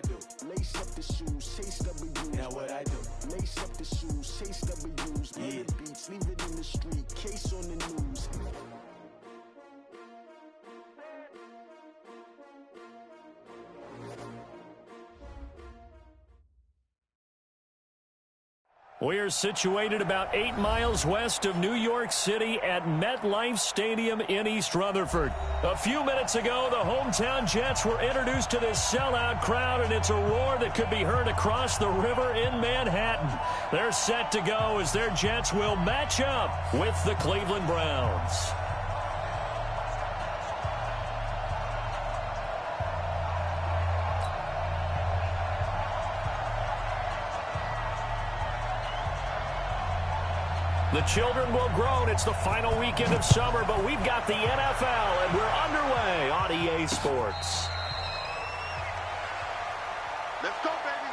do? Lace up the shoes, chase W's. Now what I do? Lace up the shoes, chase W's. Yeah. The beats, leave it in the street, case on the news. We are situated about 8 miles west of New York City at MetLife Stadium in East Rutherford. A few minutes ago, the hometown Jets were introduced to this sellout crowd, and it's a roar that could be heard across the river in Manhattan. They're set to go as their Jets will match up with the Cleveland Browns. The children will groan. It's the final weekend of summer, but we've got the NFL, and we're underway on EA Sports. Let's go, baby.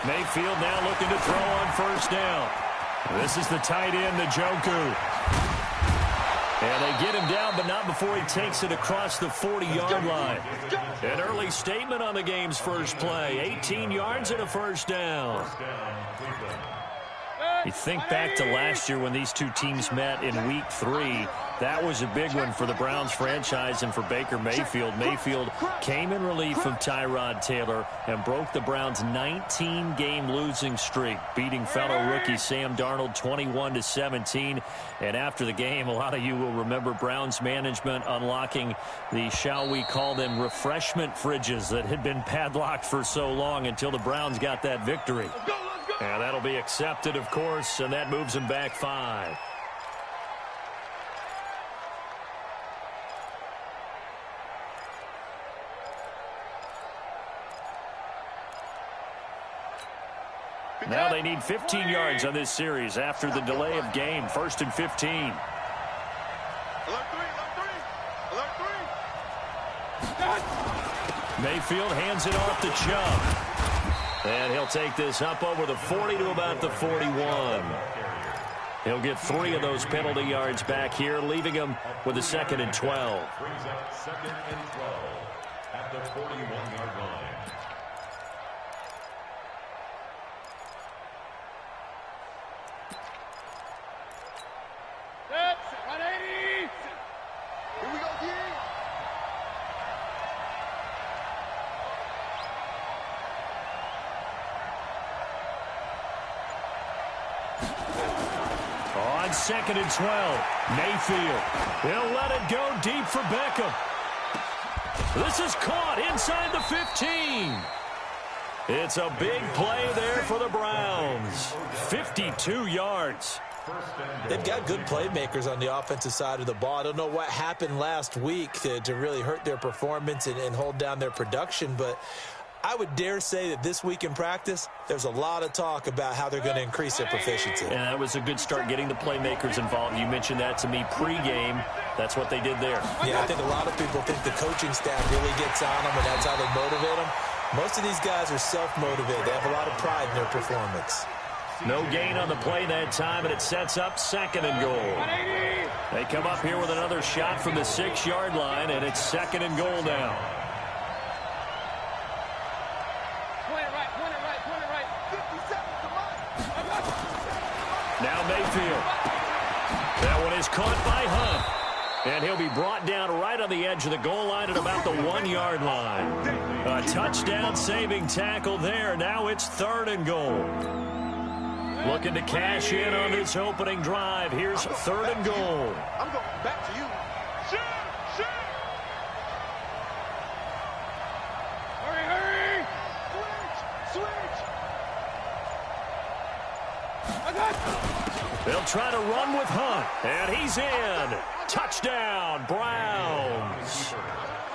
Mayfield now looking to throw on first down. This is the tight end, Njoku. And they get him down, but not before he takes it across the 40-yard line. An early statement on the game's first play. 18 yards and a first down. You think back to last year when these two teams met in Week 3. That was a big one for the Browns franchise and for Baker Mayfield. Mayfield came in relief from Tyrod Taylor and broke the Browns' 19-game losing streak, beating fellow rookie Sam Darnold 21-17. And after the game, a lot of you will remember Browns management unlocking the, shall we call them, refreshment fridges that had been padlocked for so long until the Browns got that victory. And that'll be accepted, of course, and that moves them back 5. Now they need 15 yards on this series after the delay of game. 1st and 15. Alert 3. Mayfield hands it off to Chubb. And he'll take this up over the 40 to about the 41. He'll get 3 of those penalty yards back here, leaving him with a 2nd and 12. Brings up 2nd and 12 at the 41-yard line. On 2nd and 12, Mayfield. He'll let it go deep for Beckham. This is caught inside the 15. It's a big play there for the Browns. 52 yards. They've got good playmakers on the offensive side of the ball. I don't know what happened last week to really hurt their performance and hold down their production, but I would dare say that this week in practice, there's a lot of talk about how they're going to increase their proficiency. And that was a good start getting the playmakers involved. You mentioned that to me pregame. That's what they did there. Yeah, I think a lot of people think the coaching staff really gets on them, and that's how they motivate them. Most of these guys are self-motivated. They have a lot of pride in their performance. No gain on the play that time, and it sets up 2nd and goal. They come up here with another shot from the 6-yard line, and it's 2nd and goal now. Now Mayfield. That one is caught by Hunt. And he'll be brought down right on the edge of the goal line at about the 1-yard line. A touchdown-saving tackle there. Now it's 3rd and goal. Looking to cash in on this opening drive. Here's 3rd and goal. I'm going back to you. Shoot! Hurry! Switch! They'll try to run with Hunt, and he's in. Touchdown, Browns.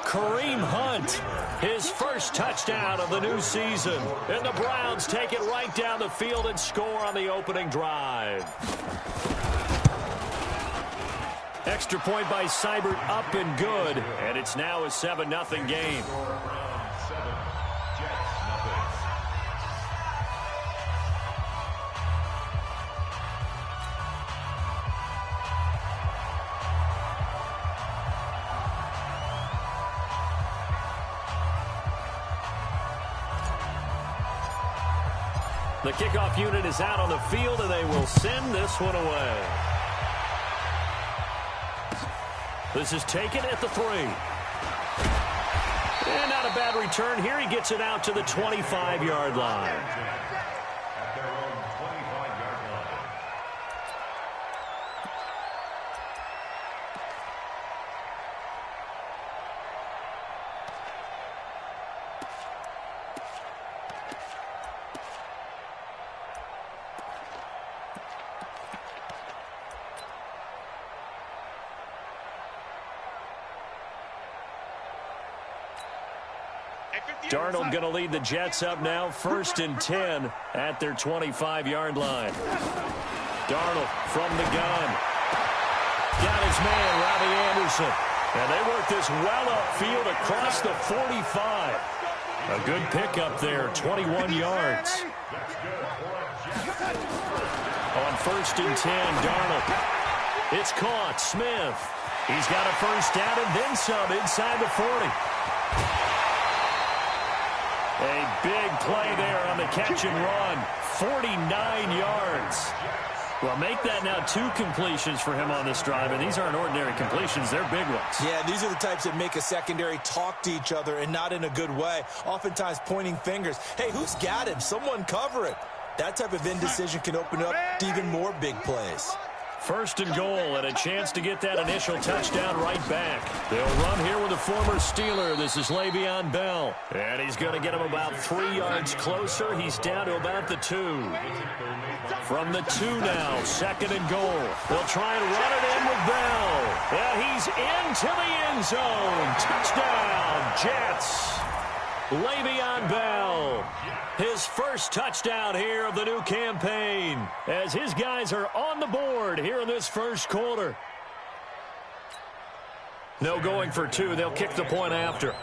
Kareem Hunt, his first touchdown of the new season. And the Browns take it right down the field and score on the opening drive. Extra point by Seibert, up and good. And it's now a 7-0 game. The kickoff unit is out on the field, and they will send this one away. This is taken at the 3. And not a bad return here. He gets it out to the 25-yard line. At their own 25-yard line. Darnold going to lead the Jets up now, 1st and 10 at their 25-yard line. Darnold from the gun. Got his man, Robbie Anderson. And they work this well upfield across the 45. A good pickup there, 21 yards. On 1st and 10, Darnold. It's caught. Smith. He's got a first down and then some inside the 40. A big play there on the catch and run. 49 yards. Well, make that now 2 completions for him on this drive, and these aren't ordinary completions. They're big ones. Yeah, these are the types that make a secondary talk to each other and not in a good way. Oftentimes pointing fingers. Hey, who's got him? Someone cover it. That type of indecision can open up to even more big plays. 1st and goal, and a chance to get that initial touchdown right back. They'll run here with a former Steeler. This is Le'Veon Bell. And he's going to get him about 3 yards closer. He's down to about the 2. From the 2 now, 2nd and goal. They'll try and run it in with Bell. And he's into the end zone. Touchdown, Jets. Le'Veon Bell. His first touchdown here of the new campaign as his guys are on the board here in this first quarter. No going for 2. They'll kick the point after.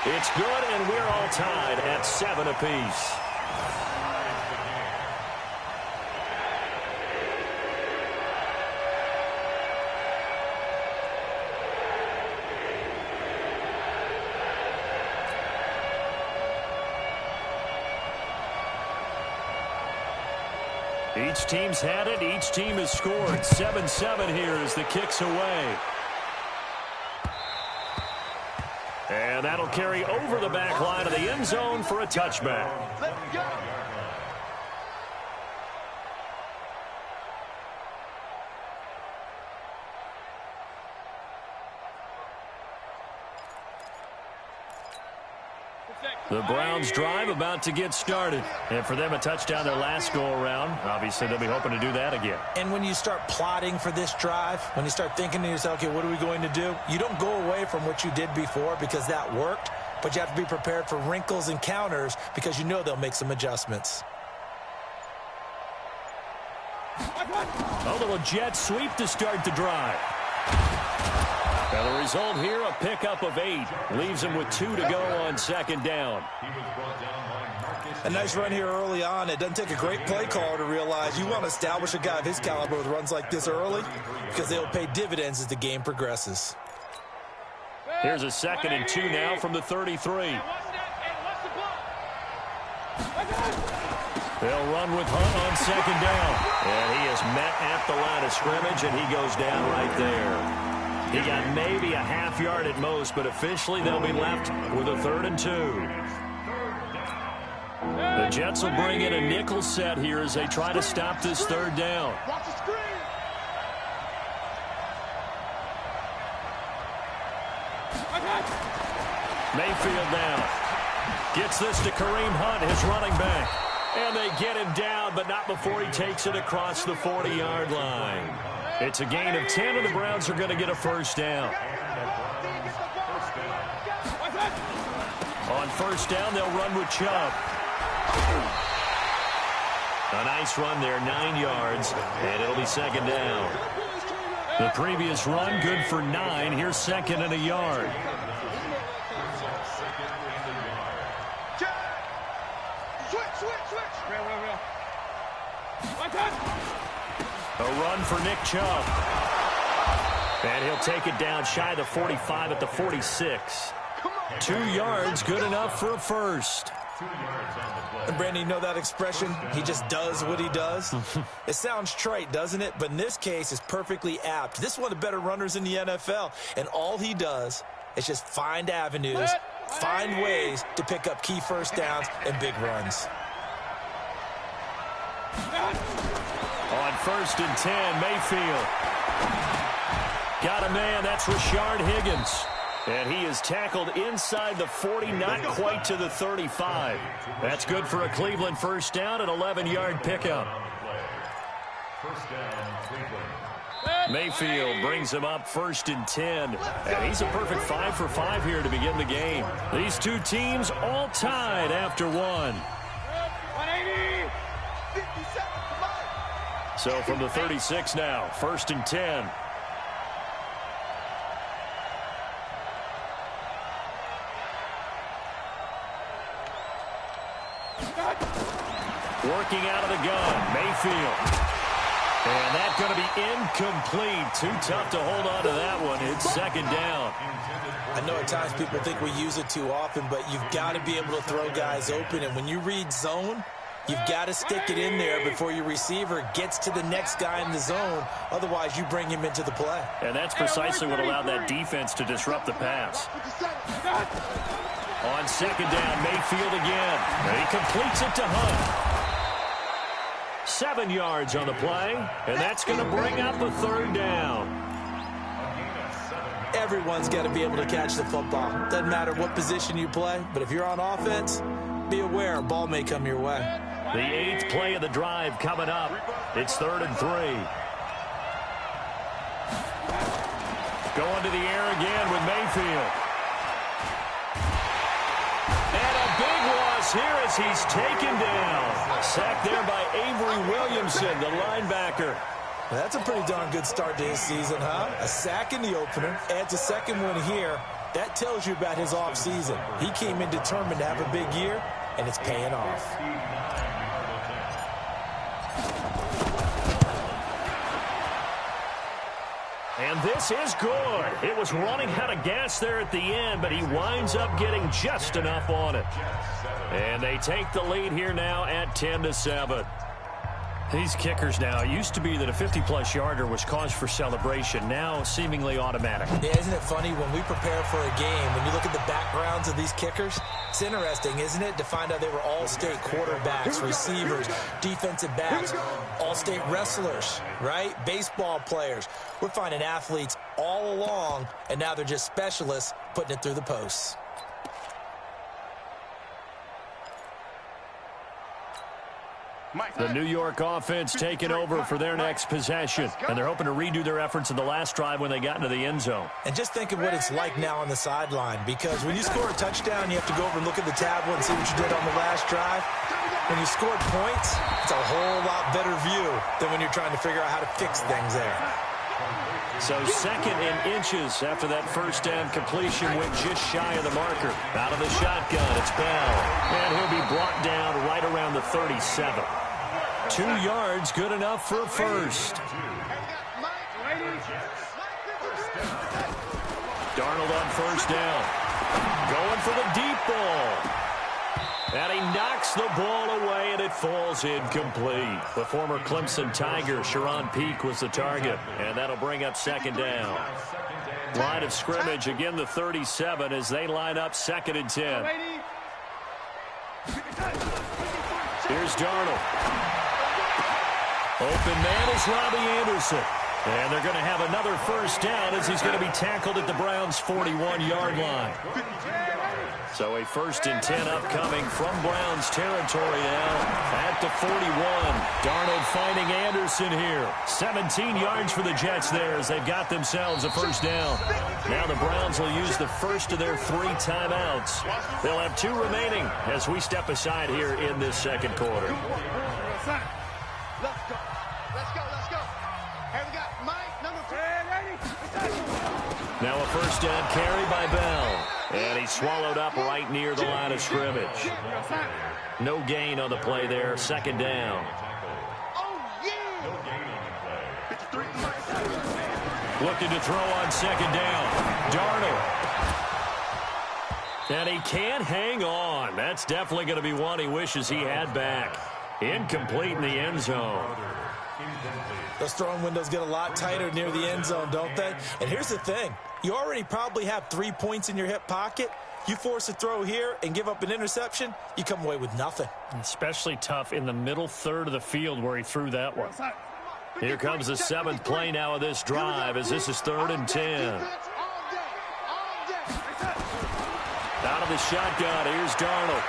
It's good, and we're all tied at 7 apiece. Each team's had it. Each team has scored. 7-7 here as the kick's away. And that'll carry over the back line of the end zone for a touchback. Let's go. The Browns drive about to get started. And for them, a touchdown their last go-around. Obviously, they'll be hoping to do that again. And when you start plotting for this drive, when you start thinking to yourself, okay, what are we going to do? You don't go away from what you did before because that worked, but you have to be prepared for wrinkles and counters because you know they'll make some adjustments. A little jet sweep to start the drive. Now the result here, a pickup of 8. Leaves him with 2 to go on 2nd down. A nice run here early on. It doesn't take a great play caller to realize you want to establish a guy of his caliber with runs like this early because they'll pay dividends as the game progresses. Here's a 2nd and 2 now from the 33. They'll run with Hunt on 2nd down. And he is met at the line of scrimmage, and he goes down right there. He got maybe a half yard at most, but officially they'll be left with a 3rd and 2. The Jets will bring in a nickel set here as they try to stop this 3rd down. Watch the screen. Mayfield now. Gets this to Kareem Hunt, his running back. And they get him down, but not before he takes it across the 40-yard line. It's a gain of 10, and the Browns are going to get a first down. On first down, they'll run with Chubb. A nice run there, 9 yards, and it'll be second down. The previous run, good for 9. Here's second and a yard. A run for Nick Chubb. And he'll take it down shy of the 45 at the 46. 2 yards, good enough for a first. And Brandon, you know that expression? He just does what he does. It sounds trite, doesn't it? But in this case, it's perfectly apt. This is one of the better runners in the NFL. And all he does is just find avenues, find ways to pick up key first downs and big runs. On first and 10, Mayfield. Got a man, that's Rashard Higgins. And he is tackled inside the 40, not quite to the 35. That's good for a Cleveland first down, an 11-yard pickup. Mayfield brings him up first and 10. And he's a perfect 5 for 5 here to begin the game. These two teams all tied after one. So from the 36 now, first and 10. Working out of the gun, Mayfield. And that's going to be incomplete. Too tough to hold on to that one. It's second down. I know at times people think we use it too often, but you've got to be able to throw guys open. And when you read zone, you've got to stick it in there before your receiver gets to the next guy in the zone. Otherwise, you bring him into the play. And that's precisely what allowed that defense to disrupt the pass. On second down, Mayfield again. And he completes it to Hunt. 7 yards on the play, and that's going to bring up a third down. Everyone's got to be able to catch the football. Doesn't matter what position you play, but if you're on offense, be aware a ball may come your way. The 8th play of the drive coming up. It's 3rd and 3. Going to the air again with Mayfield. And a big loss here as he's taken down. Sacked there by Avery Williamson, the linebacker. That's a pretty darn good start to his season, huh? A sack in the opener, adds a second one here. That tells you about his offseason. He came in determined to have a big year, and it's paying off. And this is good. It was running out of gas there at the end, but he winds up getting just enough on it. And they take the lead here now at 10-7. These kickers now, it used to be that a 50-plus yarder was cause for celebration. Now seemingly automatic. Yeah, isn't it funny when we prepare for a game, when you look at the backgrounds of these kickers, it's interesting, isn't it, to find out they were all-state quarterbacks, receivers, defensive backs, all-state wrestlers, right? Baseball players. We're finding athletes all along, and now they're just specialists putting it through the posts. The New York offense taking over for their next possession. And they're hoping to redo their efforts in the last drive when they got into the end zone. And just think of what it's like now on the sideline, because when you score a touchdown, you have to go over and look at the tablet and see what you did on the last drive. When you scored points, it's a whole lot better view than when you're trying to figure out how to fix things there. So second in inches after that first down completion went just shy of the marker. Out of the shotgun, it's Bell. And he'll be brought down right around the 37. 2 yards, good enough for a first. Darnold on first down. Going for the deep ball. And he knocks the ball away, and it falls incomplete. The former Clemson Tiger, Sharon Peake, was the target, and that'll bring up second down. Line of scrimmage, again the 37 as they line up second and 10. Here's Darnold. Open man is Robbie Anderson. And they're going to have another first down as he's going to be tackled at the Browns' 41-yard line. So a 1st and 10 upcoming from Browns territory now at the 41. Darnold finding Anderson here. 17 yards for the Jets there as they've got themselves a 1st down. Now the Browns will use the first of their 3 timeouts. They'll have 2 remaining as we step aside here in this 2nd quarter. Let's go. Let's go. Let's go. Here we got Mike, number 3. Now a 1st down carry by Bell. And he's swallowed up right near the line of scrimmage. No gain on the play there. 2nd down. Looking to throw on 2nd down. Darnold. And he can't hang on. That's definitely going to be one he wishes he had back. Incomplete in the end zone. Those throwing windows get a lot tighter near the end zone, don't they? And here's the thing. You already probably have 3 points in your hip pocket. You force a throw here and give up an interception, you come away with nothing. Especially tough in the middle third of the field where he threw that one. Here comes the 7th play now of this drive as this is 3rd and 10. Out of the shotgun, here's Darnold.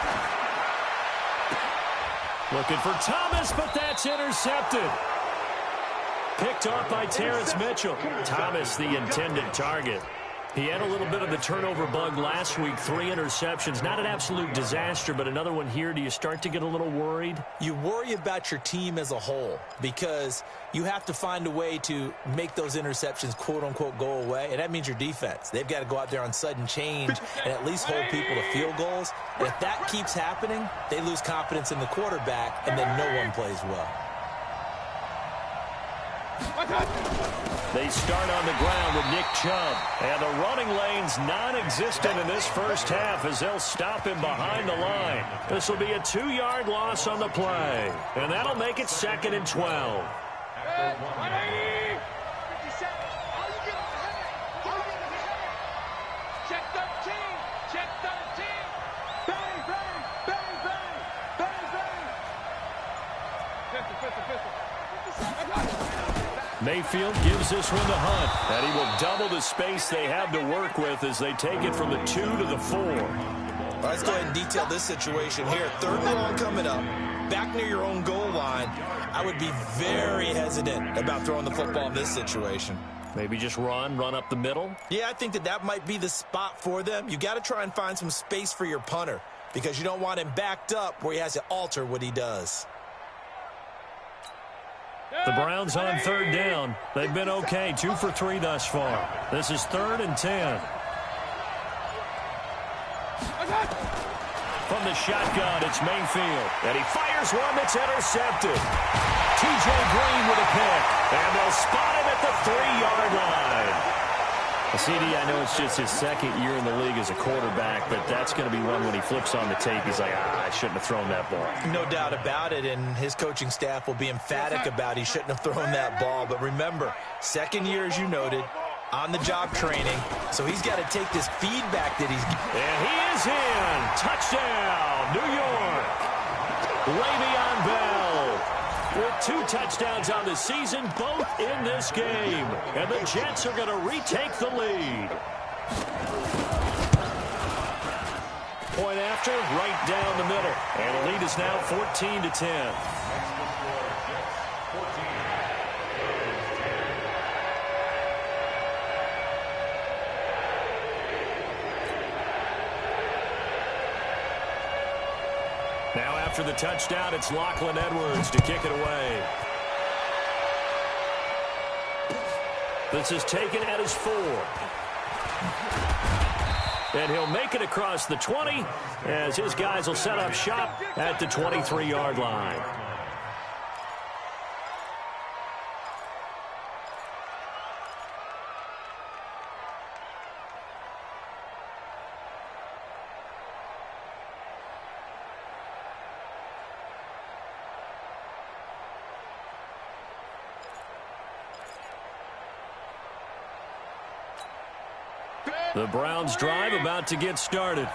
Looking for Thomas, but that's intercepted. Picked off by Terrence Mitchell. Thomas, the intended target. He had a little bit of the turnover bug last week. 3 interceptions. Not an absolute disaster, but another one here. Do you start to get a little worried? You worry about your team as a whole because you have to find a way to make those interceptions, quote-unquote, go away, and that means your defense. They've got to go out there on sudden change and at least hold people to field goals. And if that keeps happening, they lose confidence in the quarterback, and then no one plays well. They start on the ground with Nick Chubb. And the running lane's non-existent in this 1st half as they'll stop him behind the line. This will be a 2-yard loss on the play. And that'll make it 2nd and 12. Check 13. Check 13. Bang, bang, bang, bang, bang, bang. Pistol. Mayfield gives this one to Hunt. And he will double the space they have to work with as they take it from the 2 to the 4. Let's go ahead and detail this situation here. 3rd and long coming up. Back near your own goal line. I would be very hesitant about throwing the football in this situation. Maybe just run up the middle? Yeah, I think that might be the spot for them. You got to try and find some space for your punter because you don't want him backed up where he has to alter what he does. The Browns on 3rd down. They've been okay. 2 for 3 thus far. This is 3rd and 10. From the shotgun, it's Mayfield. And he fires one that's intercepted. T.J. Green with a pick. And they'll spot him at the 3-yard line. CD, I know it's just his 2nd year in the league as a quarterback, but that's going to be one when he flips on the tape. He's like, I shouldn't have thrown that ball. No doubt about it, and his coaching staff will be emphatic about he shouldn't have thrown that ball. But remember, 2nd year, as you noted, on-the-job training, so he's got to take this feedback that he's... And he is in. Touchdown, New York. Le'Veon Bell with 2 touchdowns on the season, both in this game. And the Jets are going to retake the lead. Point after, right down the middle. And the lead is now 14-10. Now after the touchdown, it's Lachlan Edwards to kick it away. This is taken at his 4. And he'll make it across the 20 as his guys will set up shop at the 23-yard line. The Browns drive about to get started.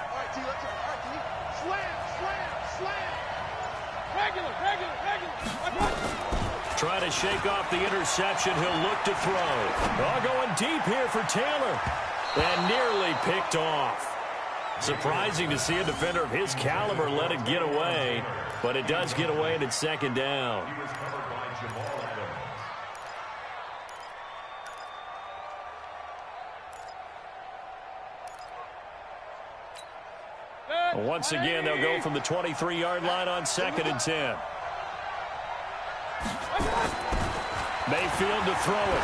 Trying to shake off the interception. He'll look to throw. All going deep here for Taylor. And nearly picked off. Surprising to see a defender of his caliber let it get away, but it does get away and it's second down. Once again, they'll go from the 23-yard line on 2nd and 10. Mayfield to throw it.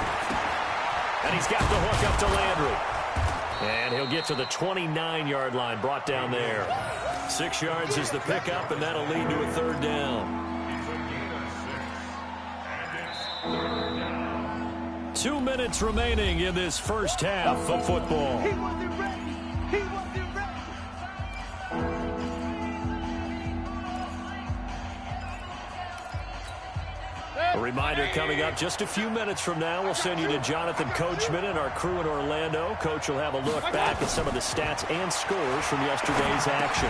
And he's got the hook up to Landry. And he'll get to the 29-yard line, brought down there. 6 yards is the pickup, and that'll lead to a 3rd down. 2 minutes remaining in this first half of football. He wasn't ready. He wasn't ready. A reminder coming up just a few minutes from now, we'll send you to Jonathan Coachman and our crew in Orlando. Coach will have a look back at some of the stats and scores from yesterday's action.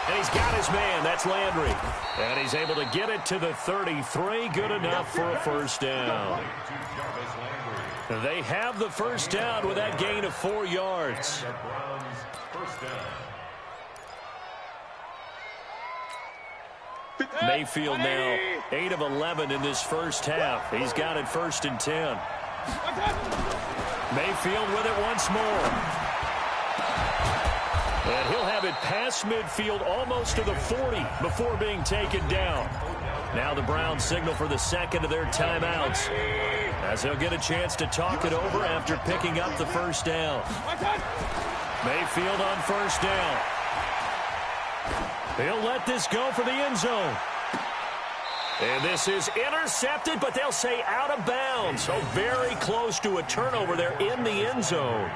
And he's got his man. That's Landry. And he's able to get it to the 33. Good enough for a 1st down. They have the 1st down with that gain of 4 yards. Mayfield now 8 of 11 in this first half. He's got it 1st and 10. Mayfield with it once more. And he'll have it past midfield almost to the 40 before being taken down. Now the Browns signal for the 2nd of their timeouts, as he'll get a chance to talk it over after picking up the 1st down. Mayfield on 1st down. He'll let this go for the end zone. And this is intercepted, but they'll say out of bounds. So very close to a turnover there in the end zone.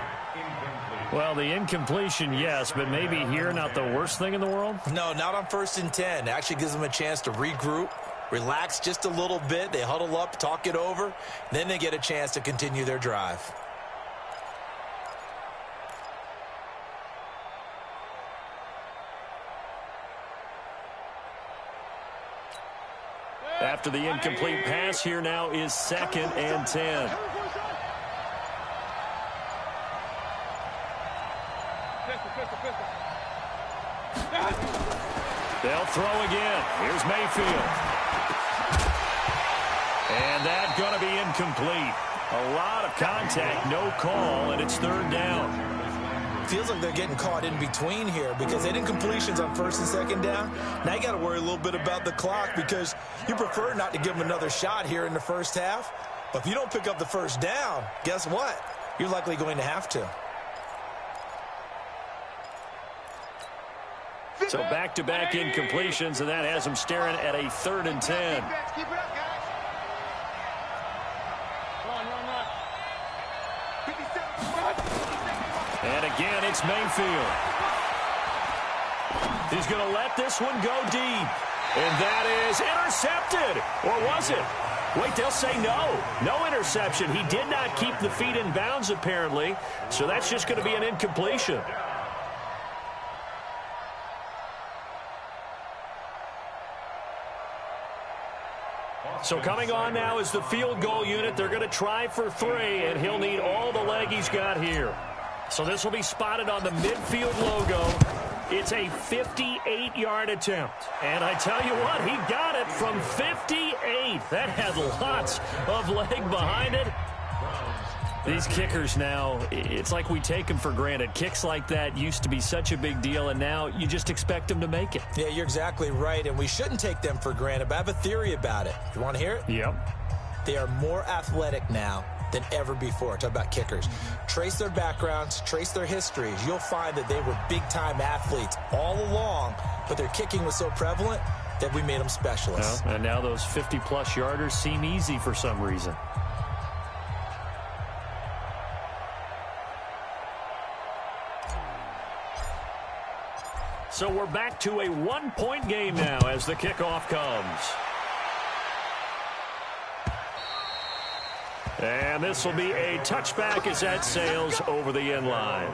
Well, the incompletion, yes, but maybe here not the worst thing in the world? No, not on 1st and 10. It actually gives them a chance to regroup, relax just a little bit. They huddle up, talk it over. Then they get a chance to continue their drive. After the incomplete pass, here now is 2nd and 10. They'll throw again. Here's Mayfield. And that's going to be incomplete. A lot of contact, no call, and it's 3rd down. Feels like they're getting caught in between here because they did incompletions on 1st and 2nd down. Now you got to worry a little bit about the clock because you prefer not to give them another shot here in the first half. But if you don't pick up the 1st down, guess what? You're likely going to have to. So back-to-back incompletions, and that has them staring at a 3rd and 10. Keep it up, guys. Run. 57. And again, it's Mayfield. He's going to let this one go deep. And that is intercepted. Or was it? Wait, they'll say no. No interception. He did not keep the feet in bounds, apparently. So that's just going to be an incompletion. So coming on now is the field goal unit. They're going to try for 3, and he'll need all the leg he's got here. So this will be spotted on the midfield logo. It's a 58-yard attempt. And I tell you what, he got it from 58. That had lots of leg behind it. These kickers now, it's like we take them for granted. Kicks like that used to be such a big deal, and now you just expect them to make it. Yeah, you're exactly right, and we shouldn't take them for granted, but I have a theory about it. You want to hear it? Yep. They are more athletic now than ever before. Talk about kickers. Trace their backgrounds, trace their histories. You'll find that they were big-time athletes all along, but their kicking was so prevalent that we made them specialists. Well, and now those 50-plus yarders seem easy for some reason. So we're back to a 1-point game now as the kickoff comes. And this will be a touchback as that sails over the end line.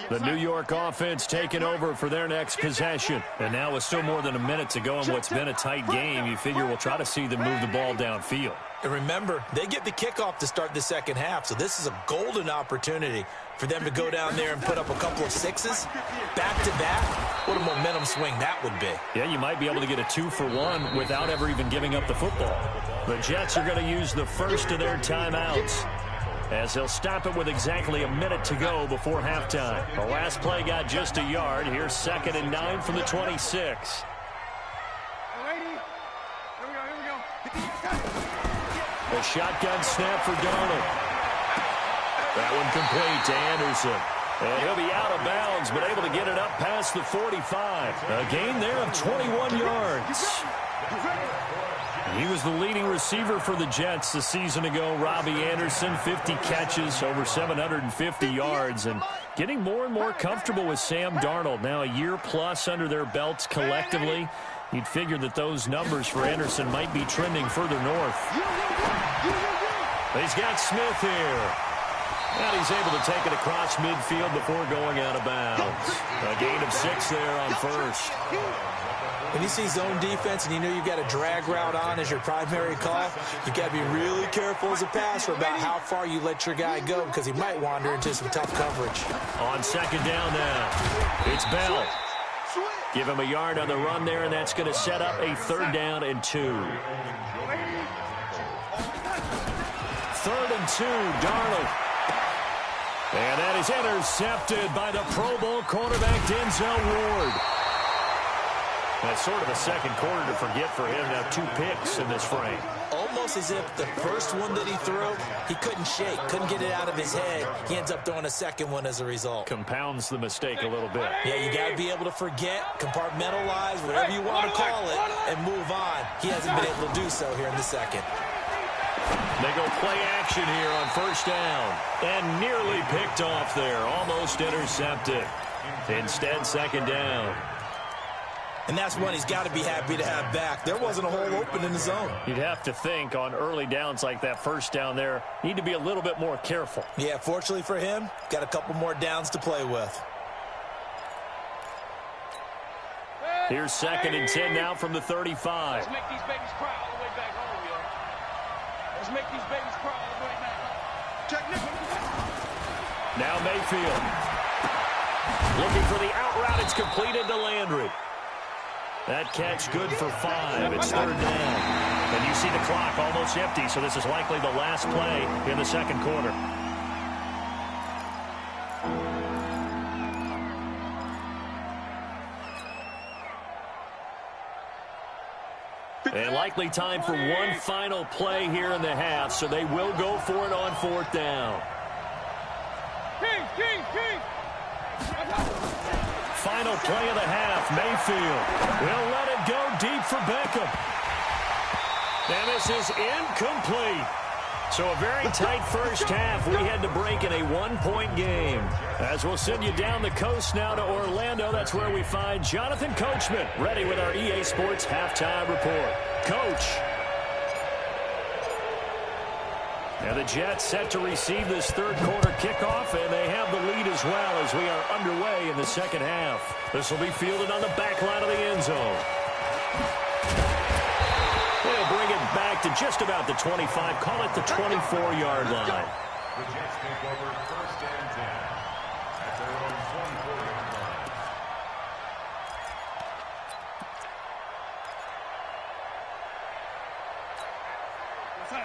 The New York offense taking over for their next possession. And now with still more than a minute to go in what's been a tight game, you figure we'll try to see them move the ball downfield. And remember, they get the kickoff to start the second half, so this is a golden opportunity for them to go down there and put up a couple of sixes back-to-back. What a momentum swing that would be. Yeah, you might be able to get a 2-for-1 without ever even giving up the football. The Jets are going to use the first of their timeouts, as they'll stop it with exactly a minute to go before halftime. The last play got just a yard. Here's 2nd and 9 from the 26. A shotgun snap for Darnold. That one complete to Anderson. And he'll be out of bounds, but able to get it up past the 45. A gain there of 21 yards. He was the leading receiver for the Jets a season ago. Robbie Anderson, 50 catches, over 750 yards, and getting more and more comfortable with Sam Darnold. Now a year plus under their belts collectively. You'd figure that those numbers for Anderson might be trending further north. He's got Smith here. And he's able to take it across midfield before going out of bounds. A gain of 6 there on first. When you see zone defense and you know you've got a drag route on as your primary call, you've got to be really careful as a passer about how far you let your guy go, because he might wander into some tough coverage. On 2nd down now, it's Bell. Give him a yard on the run there, and that's going to set up a 3rd down and 2. 3rd and 2, Darnold. And that is intercepted by the Pro Bowl quarterback, Denzel Ward. That's sort of a second quarter to forget for him. Now 2 picks in this frame. Almost as if the first one that he threw, he couldn't shake, couldn't get it out of his head. He ends up throwing a second one as a result. Compounds the mistake a little bit. Yeah, you got to be able to forget, compartmentalize, whatever you want to call it, and move on. He hasn't been able to do so here in the second. They go play action here on 1st down. And nearly picked off there. Almost intercepted. Instead, 2nd down. And that's one he's got to be happy to have back. There wasn't a hole open in the zone. You'd have to think on early downs like that 1st down there, need to be a little bit more careful. Yeah, fortunately for him, got a couple more downs to play with. Here's 2nd and 10 now from the 35. Let's make these babies cry all the way back home, yo. Let's make these babies cry all the way back home. Check this. Now Mayfield. Looking for the out route. It's completed to Landry. That catch good for 5. It's 3rd down. And you see the clock almost empty, so this is likely the last play in the second quarter. And likely time for one final play here in the half, so they will go for it on 4th down. Final play of the half, Mayfield will let it go deep for Beckham. And this is incomplete. So a very tight first half. We had to break in a 1-point game. As we'll send you down the coast now to Orlando, that's where we find Jonathan Coachman, ready with our EA Sports halftime report. Coach. And the Jets set to receive this 3rd quarter kickoff, and they have the lead as well as we are underway in the second half. This will be fielded on the back line of the end zone. They'll bring it back to just about the 25, call it the 24-yard line. The Jets take over 1st and 10 at their own 24-yard line.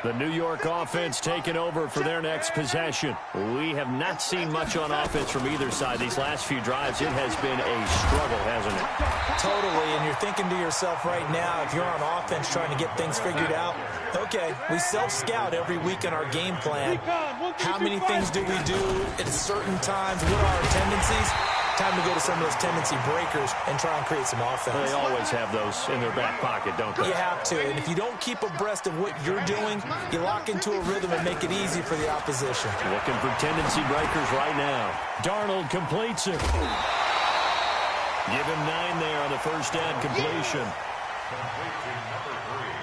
The New York offense taking over for their next possession. We have not seen much on offense from either side. These last few drives, it has been a struggle, hasn't it? Totally, and you're thinking to yourself right now, if you're on offense trying to get things figured out, okay, we self-scout every week in our game plan. How many things do we do at certain times? What are our tendencies? Time to go to some of those tendency breakers and try and create some offense. They always have those in their back pocket, don't they? You have to, and if you don't keep abreast of what you're doing, you lock into a rhythm and make it easy for the opposition. Looking for tendency breakers right now. Darnold completes it. Give him 9 there on the 1st down completion. Complete to number 3.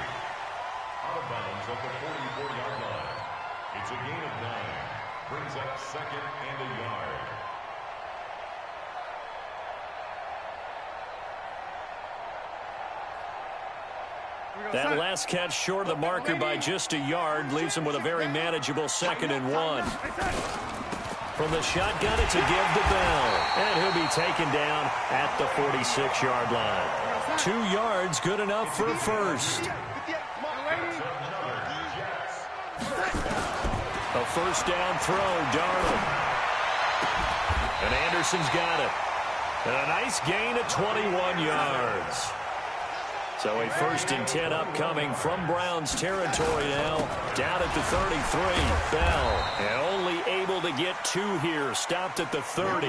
Out of bounds at the 44-yard line. It's a gain of 9. Brings up 2nd and a yard. That last catch short of the marker by just a yard leaves him with a very manageable 2nd and 1. From the shotgun, it's a give to Bell. And he'll be taken down at the 46-yard line. 2 yards, good enough for a first. A first down throw, Darnold. And Anderson's got it. And a nice gain of 21 yards. So a 1st and 10 upcoming from Browns territory now. Down at the 33, Bell. And only able to get 2 here. Stopped at the 30.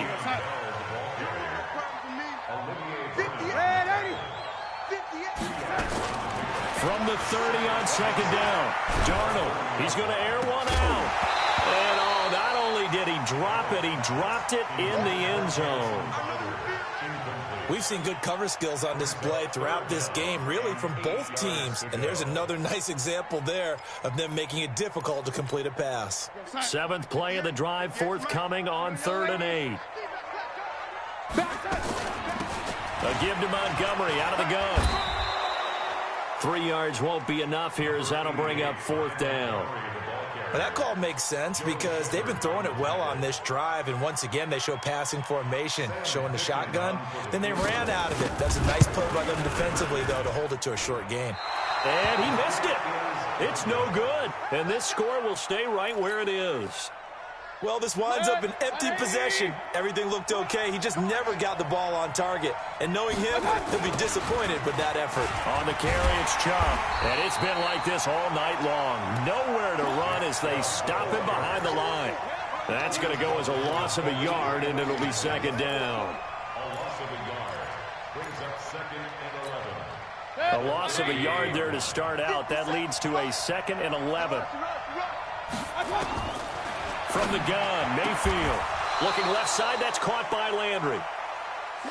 From the 30 on 2nd down. Darnold, he's going to air one out. And not only did he drop it, he dropped it in the end zone. We've seen good cover skills on display throughout this game, really from both teams. And there's another nice example there of them making it difficult to complete a pass. 7th play of the drive, forthcoming on 3rd and 8. A give to Montgomery out of the gun. 3 yards won't be enough here as that'll bring up 4th down. Well, that call makes sense because they've been throwing it well on this drive, and once again they show passing formation, showing the shotgun. Then they ran out of it. That's a nice play by them defensively, though, to hold it to a short gain. And he missed it. It's no good. And this score will stay right where it is. Well, this winds up an empty possession. Everything looked okay. He just never got the ball on target. And knowing him, he'll be disappointed with that effort. On the carry, it's Chubb. And it's been like this all night long. Nowhere to run as they stop him behind the line. That's going to go as a loss of a yard, and it'll be 2nd down. A loss of a yard brings up 2nd and 11. A loss of a yard there to start out. That leads to a 2nd and 11. From the gun, Mayfield. Looking left side, that's caught by Landry.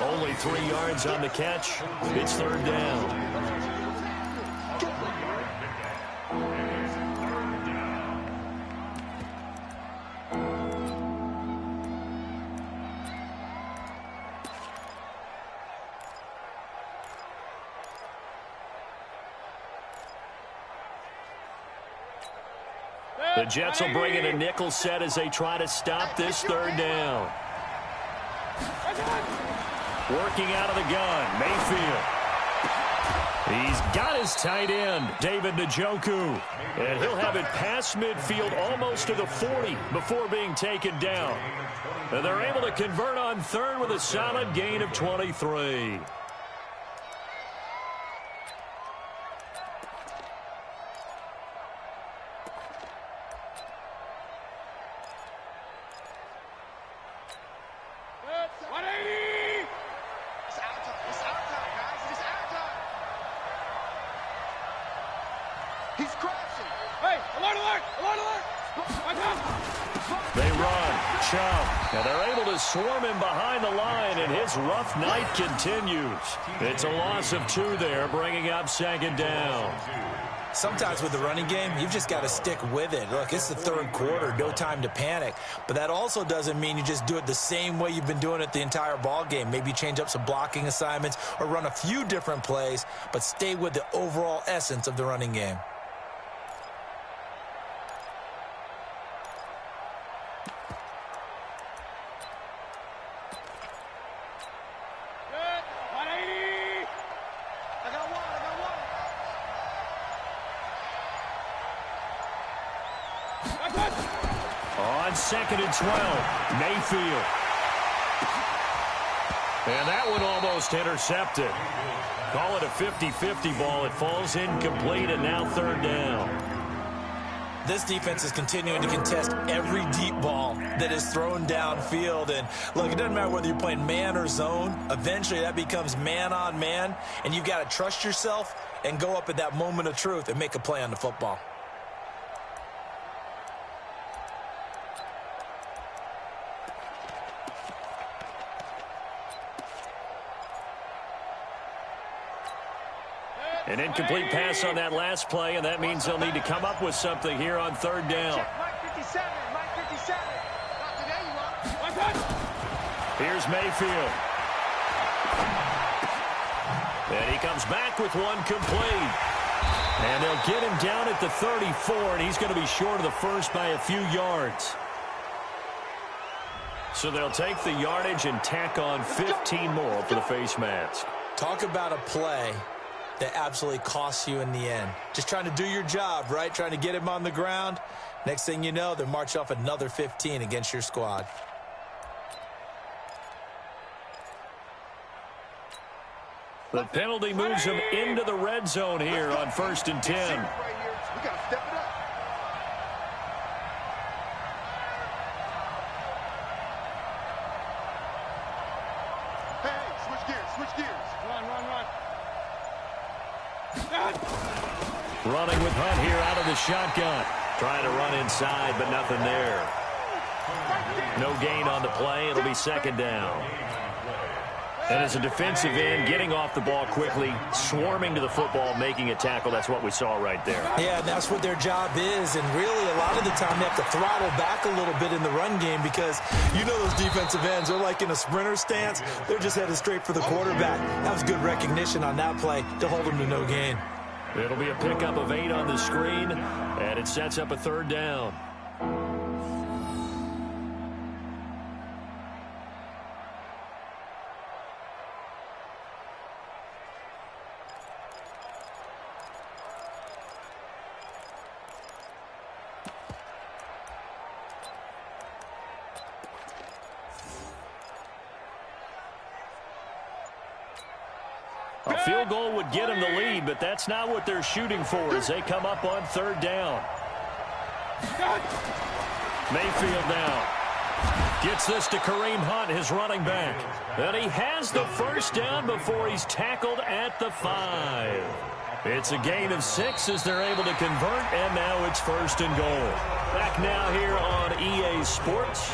Only 3 yards on the catch. It's 3rd down. The Jets will bring in a nickel set as they try to stop this 3rd down. Working out of the gun, Mayfield. He's got his tight end, David Njoku. And he'll have it past midfield almost to the 40 before being taken down. And they're able to convert on 3rd with a solid gain of 23. They run. Chubb. And they're able to swarm him behind the line, and his rough night continues. It's a loss of 2 there, bringing up 2nd down. Sometimes with the running game, you've just got to stick with it. Look, it's the 3rd quarter, no time to panic. But that also doesn't mean you just do it the same way you've been doing it the entire ball game. Maybe change up some blocking assignments or run a few different plays, but stay with the overall essence of the running game. On 2nd and 12, Mayfield. And that one almost intercepted. Call it a 50-50 ball. It falls incomplete, and now 3rd down. This defense is continuing to contest every deep ball that is thrown downfield. And look, it doesn't matter whether you're playing man or zone. Eventually, that becomes man on man, and you've got to trust yourself and go up at that moment of truth and make a play on the football. An incomplete pass on that last play, and that means they'll need to come up with something here on 3rd down. Here's Mayfield. And he comes back with one complete. And they'll get him down at the 34, and he's going to be short of the first by a few yards. So they'll take the yardage and tack on 15 more for the face mask. Talk about a play that absolutely costs you in the end. Just trying to do your job, right? Trying to get him on the ground. Next thing you know, they're marching off another 15 against your squad. The penalty moves him into the red zone here on 1st and 10. We got to step it up. Hey, switch gears, switch gears. Run. Running with Hunt here out of the shotgun. Trying to run inside, but nothing there. No gain on the play. It'll be 2nd down. And as a defensive end, getting off the ball quickly, swarming to the football, making a tackle, that's what we saw right there. Yeah, and that's what their job is. And really, a lot of the time, they have to throttle back a little bit in the run game because you know those defensive ends, they're like in a sprinter stance. They're just headed straight for the quarterback. That was good recognition on that play to hold them to no gain. It'll be a pickup of 8 on the screen, and it sets up a 3rd down. A field goal would get them the lead, but that's not what they're shooting for as they come up on 3rd down. Mayfield now gets this to Kareem Hunt, his running back. And he has the 1st down before he's tackled at the 5. It's a gain of 6 as they're able to convert, and now it's 1st and goal. Back now here on EA Sports.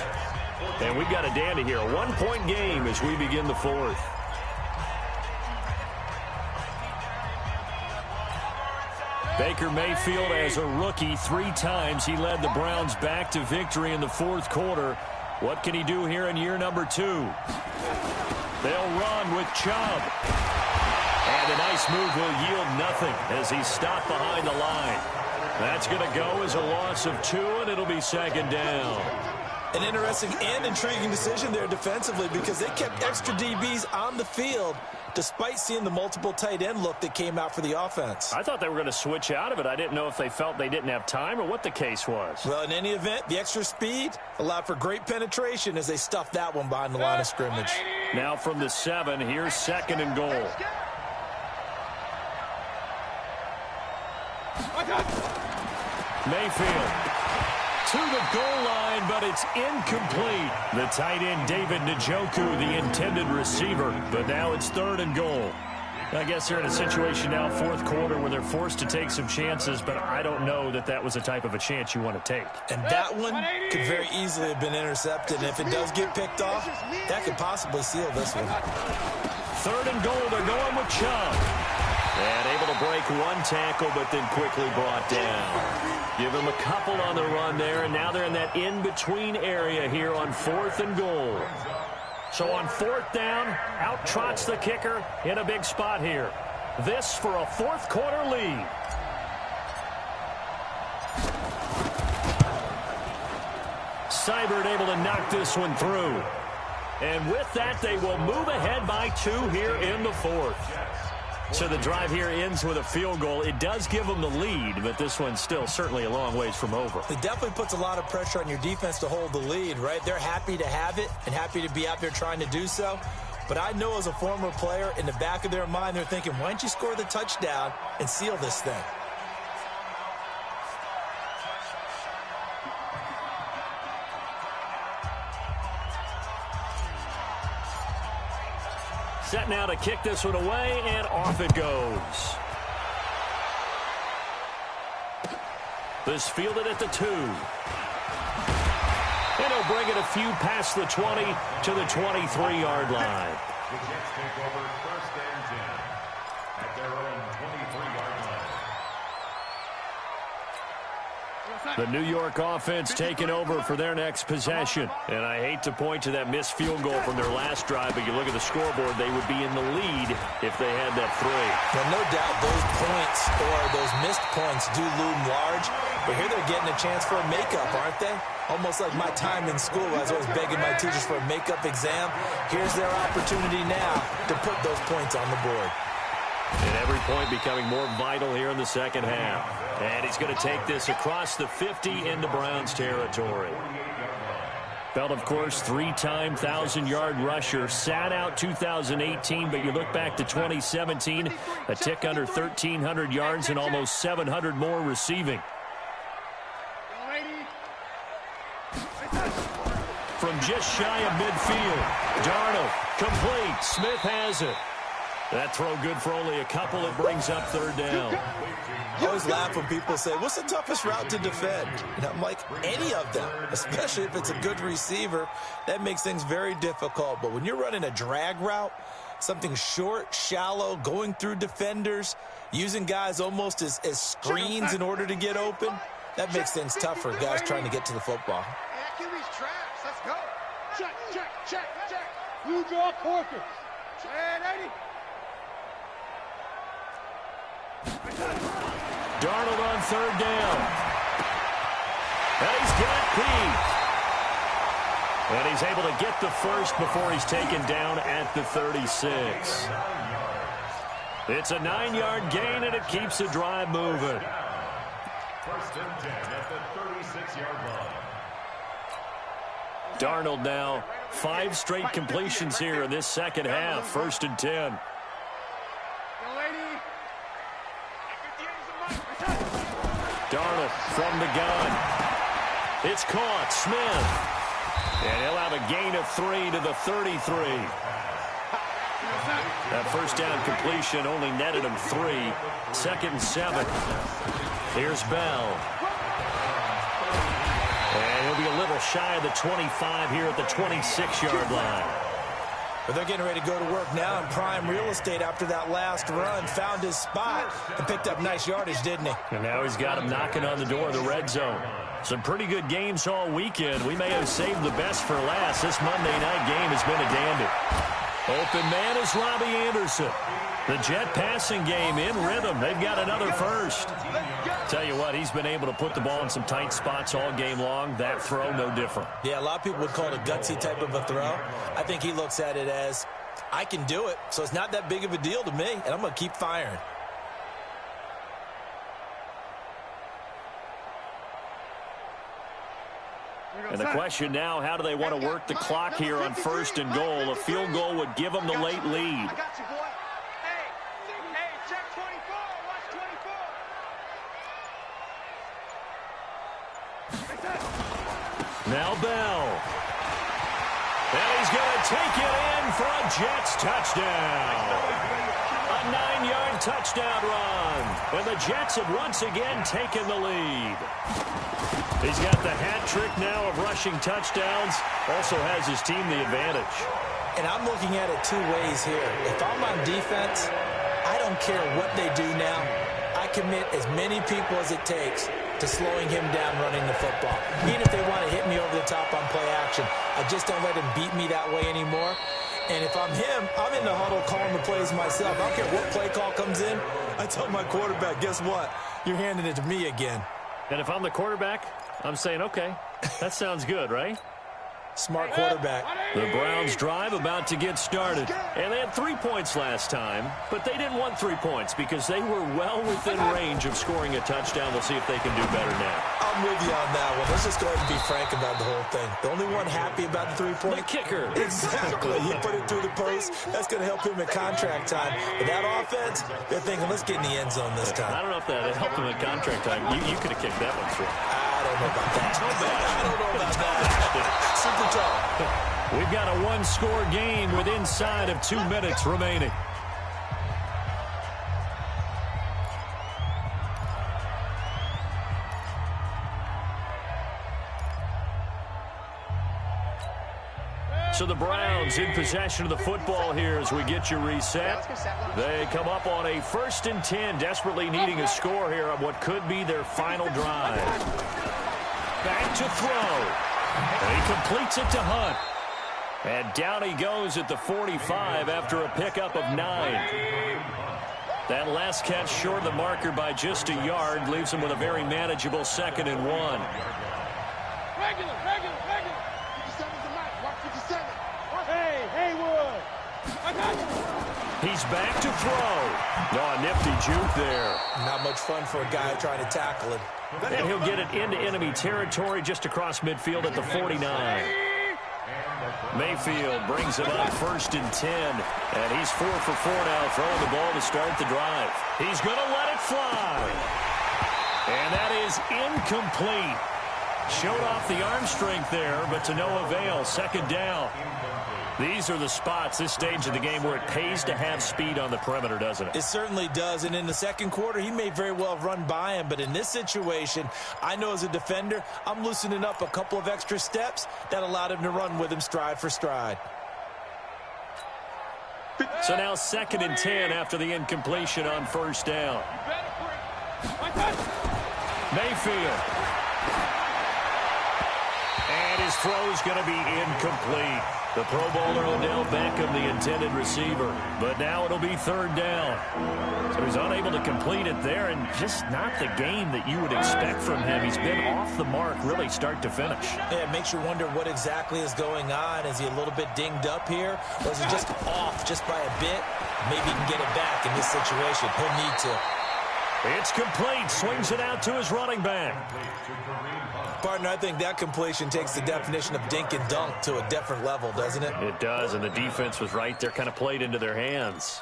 And we've got a dandy here, a 1-point game as we begin the 4th. Baker Mayfield, as a rookie, 3 times he led the Browns back to victory in the 4th quarter. What can he do here in year number 2? They'll run with Chubb. And a nice move will yield nothing as he's stopped behind the line. That's going to go as a loss of 2, and it'll be 2nd down. An interesting and intriguing decision there defensively because they kept extra DBs on the field despite seeing the multiple tight end look that came out for the offense. I thought they were going to switch out of it. I didn't know if they felt they didn't have time or what the case was. Well, in any event, the extra speed allowed for great penetration as they stuffed that one behind the line of scrimmage. Now from the 7, here's 2nd and goal. Mayfield to the goal line, but it's incomplete. The tight end, David Njoku, the intended receiver. But now it's 3rd and goal. I guess they're in a situation now, 4th quarter, where they're forced to take some chances, but I don't know that that was the type of a chance you want to take. And that one could very easily have been intercepted. And if it does get picked off, that could possibly seal this one. 3rd and goal, they're going with Chubb. And able to break 1 tackle, but then quickly brought down. Give him a couple on the run there, and now they're in that in-between area here on 4th and goal. So on 4th down, out trots the kicker in a big spot here. This for a 4th quarter lead. Seibert able to knock this one through. And with that, they will move ahead by 2 here in the 4th. So the drive here ends with a field goal. It does give them the lead, but this one's still certainly a long ways from over. It definitely puts a lot of pressure on your defense to hold the lead, right? They're happy to have it and happy to be out there trying to do so. But I know as a former player, in the back of their mind, they're thinking, why don't you score the touchdown and seal this thing? Set now to kick this one away, and off it goes. This fielded at the 2. And he'll bring it a few past the 20 to the 23-yard line. The Jets take over 1st and 10 at their own 23-yard line. The New York offense taking over for their next possession. And I hate to point to that missed field goal from their last drive, but you look at the scoreboard, they would be in the lead if they had that three. Now, no doubt those points or those missed points do loom large, but here they're getting a chance for a makeup, aren't they? Almost like my time in school, I was always begging my teachers for a makeup exam. Here's their opportunity now to put those points on the board. And every point becoming more vital here in the second half. And he's going to take this across the 50 into Browns territory. Belt, of course, three-time 1,000-yard rusher. Sat out 2018, but you look back to 2017, a tick under 1,300 yards and almost 700 more receiving. From just shy of midfield, Darnold, complete. Smith has it. That throw good for only a couple. It brings up third down. I always laugh when people say, what's the toughest route to defend? And I'm like, any of them, especially if it's a good receiver. That makes things very difficult. But when you're running a drag route, something short, shallow, going through defenders, using guys almost as screens in order to get open, that makes things tough for guys trying to get to the football. QB's trash. Let's go. Check, check, check, check. You draw Corker. And Eddie. Darnold on third down. And he's got Pete. And he's able to get the first before he's taken down at the 36. It's a 9-yard gain, and it keeps the drive moving. First and 10 at the 36-yard line. Darnold now 5 straight completions here in this second half. First and 10. Darnold from the gun. It's caught. Smith. And he'll have a gain of 3 to the 33. That first down completion only netted him 3. Second and 7. Here's Bell. And he'll be a little shy of the 25 here at the 26-yard line. But they're getting ready to go to work now in prime real estate after that last run. Found his spot and picked up nice yardage, didn't he? And now he's got him knocking on the door of the red zone. Some pretty good games all weekend. We may have saved the best for last. This Monday night game has been a dandy. Open man is Robbie Anderson. The Jet passing game in rhythm. They've got another first. Tell you what, he's been able to put the ball in some tight spots all game long. That throw, no different. Yeah, a lot of people would call it a gutsy type of a throw. I think he looks at it as, I can do it, so it's not that big of a deal to me, and I'm going to keep firing. And the question now, how do they want to work the clock here on first and goal? A field goal would give them the late lead. I got you, boy. Hey, check 24. Watch 24. Now Bell. And he's going to take it in for a Jets touchdown. A 9-yard touchdown run. And the Jets have once again taken the lead. He's got the hat trick now of rushing touchdowns. Also has his team the advantage. And I'm looking at it 2 ways here. If I'm on defense, I don't care what they do now. I commit as many people as it takes to slowing him down running the football. Even if they want to hit me over the top on play action, I just don't let him beat me that way anymore. And if I'm him, I'm in the huddle calling the plays myself. I don't care what play call comes in. I tell my quarterback, guess what? You're handing it to me again. And if I'm the quarterback, I'm saying, okay, that sounds good, right? Smart quarterback. The Browns drive about to get started. And they had 3 points last time, but they didn't want 3 points because they were well within range of scoring a touchdown. We'll see if they can do better now. I'm with you on that one. Let's just go ahead and be frank about the whole thing. The only one happy about the 3-point? The kicker. Exactly. He put it through the post. That's going to help him at contract time. But that offense, they're thinking, let's get in the end zone this time. I don't know if that helped him at contract time. You could have kicked that one through. I don't know about that. I don't know about that. Super tough. We've got a 1-score game with inside of 2 minutes remaining. So the Browns in possession of the football here as we get you reset. They come up on a 1st and 10, desperately needing a score here on what could be their final drive. back to throw. And he completes it to Hunt. And down he goes at the 45 after a pickup of 9. That last catch short of the marker by just a yard leaves him with a very manageable 2nd and 1. Regular. 57's the match. Watch 57. Hey, Haywood. I got you. He's back to throw. No, a nifty juke there. Not much fun for a guy trying to tackle him. And he'll get it into enemy territory just across midfield at the 49. Mayfield brings him up 1st and 10. And he's 4 for 4 now, throwing the ball to start the drive. He's going to let it fly. And that is incomplete. Showed off the arm strength there, but to no avail. 2nd down. These are the spots, this stage of the game, where it pays to have speed on the perimeter, doesn't it? It certainly does, and in the 2nd quarter, he may very well have run by him, but in this situation, I know as a defender, I'm loosening up a couple of extra steps that allowed him to run with him stride for stride. So now 2nd and 10 after the incompletion on 1st down. Mayfield. And his throw's going to be incomplete. The Pro Bowler Odell Beckham, the intended receiver. But now it'll be 3rd down. So he's unable to complete it there, and just not the game that you would expect from him. He's been off the mark really start to finish. Yeah, it makes you wonder what exactly is going on. Is he a little bit dinged up here? Or is he just off just by a bit? Maybe he can get it back in this situation. He'll need to. It's complete. Swings it out to his running back. Partner, I think that completion takes the definition of dink and dunk to a different level, doesn't it? It does, and the defense was right there, kind of played into their hands.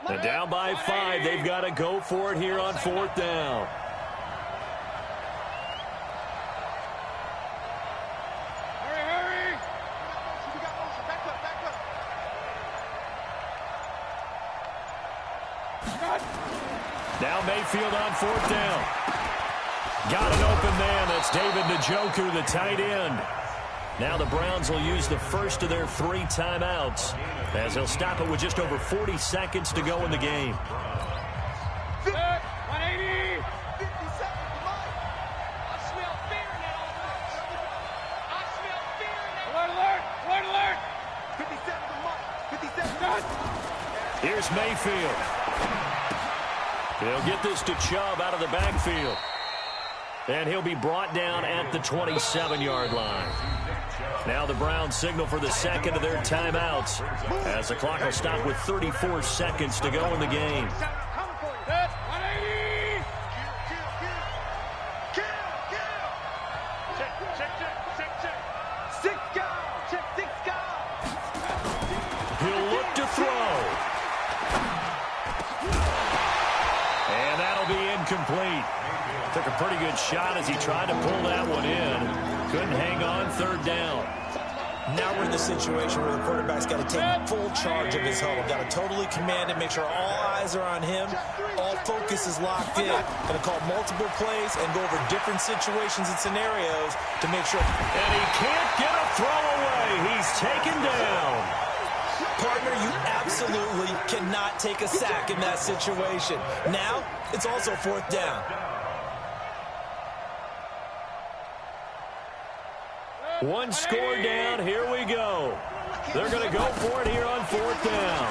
And down by 5, they've got to go for it here on 4th down. Now Mayfield on 4th down. Got an open man. That's David Njoku, the tight end. Now the Browns will use the first of their 3 timeouts as they'll stop it with just over 40 seconds to go in the game. 180. 57. I smell fear now. I smell fear now. Alert. 57 the mark. 57. Here's Mayfield. He'll get this to Chubb out of the backfield. And he'll be brought down at the 27-yard line. Now the Browns signal for the 2nd of their timeouts as the clock will stop with 34 seconds to go in the game. He'll look to throw. And that'll be incomplete. Took a pretty good shot as he tried to pull that one in. Couldn't hang on 3rd down. Now we're in the situation where the quarterback's got to take full charge of his huddle. Got to totally command it, make sure all eyes are on him. All focus is locked in. Going to call multiple plays and go over different situations and scenarios to make sure. And he can't get a throw away. He's taken down. Partner, you absolutely cannot take a sack in that situation. Now, it's also 4th down. One score down. Here we go. They're going to go for it here on 4th down.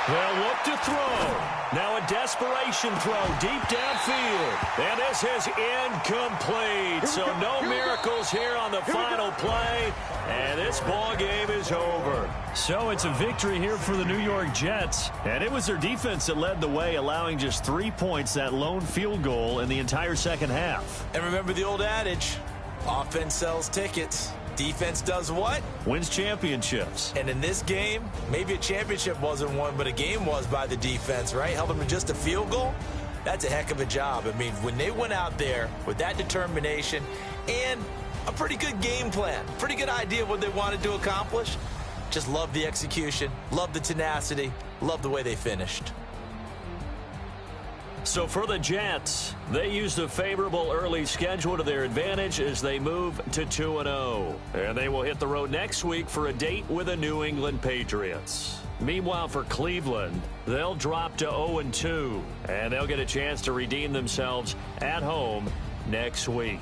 They'll look to throw. Now a desperation throw deep downfield. And this is incomplete. So no miracles here on the final play. And this ball game is over. So it's a victory here for the New York Jets. And it was their defense that led the way, allowing just 3 points, that lone field goal in the entire second half. And remember the old adage, offense sells tickets. Defense does what? Wins championships. And in this game, maybe a championship wasn't won, but a game was by the defense, right? Held them to just a field goal. That's a heck of a job. I mean, when they went out there with that determination and a pretty good game plan, pretty good idea of what they wanted to accomplish, just love the execution, love the tenacity, love the way they finished. So for the Jets, they used a favorable early schedule to their advantage as they move to 2-0. And they will hit the road next week for a date with the New England Patriots. Meanwhile, for Cleveland, they'll drop to 0-2, and they'll get a chance to redeem themselves at home next week.